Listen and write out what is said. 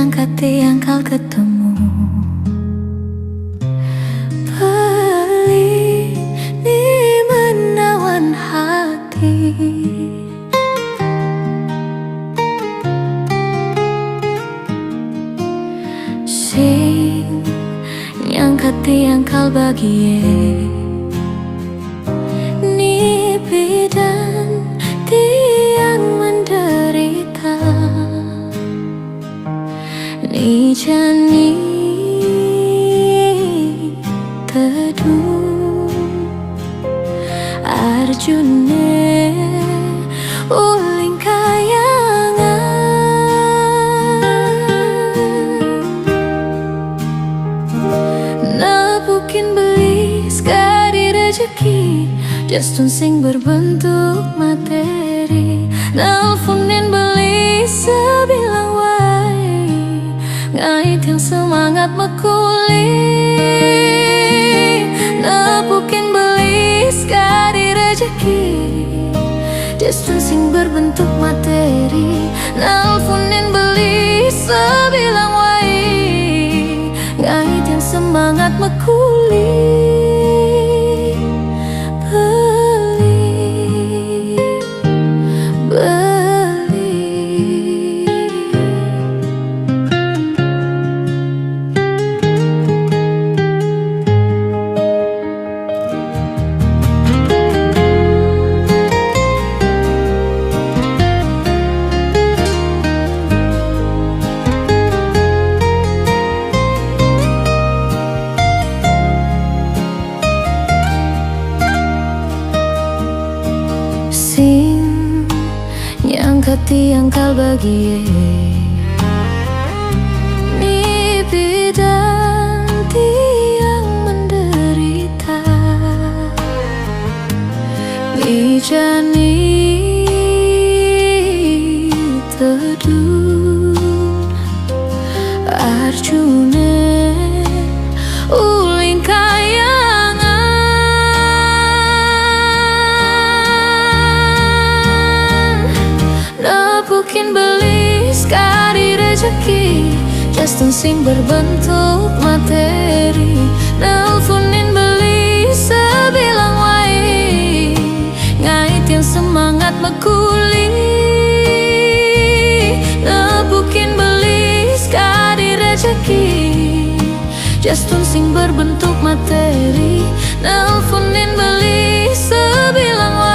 ngangkat tiang kal ketemu Beli ni menawan hati Sing ngangkat tiang kal bagie Ni bidan tiang menderita Ni jani teduh Arjune uling kayangan Nabukin beli sekali rezeki Justun sing berbentuk materi Nelfonin beli sebilang wae Ngait yang semangat mekuli Nabukin beli sekali rezeki Justun sing berbentuk materi Nelfonin beli sebilang wae Ngait yang semangat mekuli Ngangkat tiang kal bagie Ni bidan tiang menderita Ni jani teduh Arjune uling Nabukin beli sekali rezeki Justun sing berbentuk materi Nelfonin beli sebilang wae Ngait yang semangat mekuli Nabukin beli sekali rezeki Justun sing berbentuk materi Nelfonin beli sebilang wae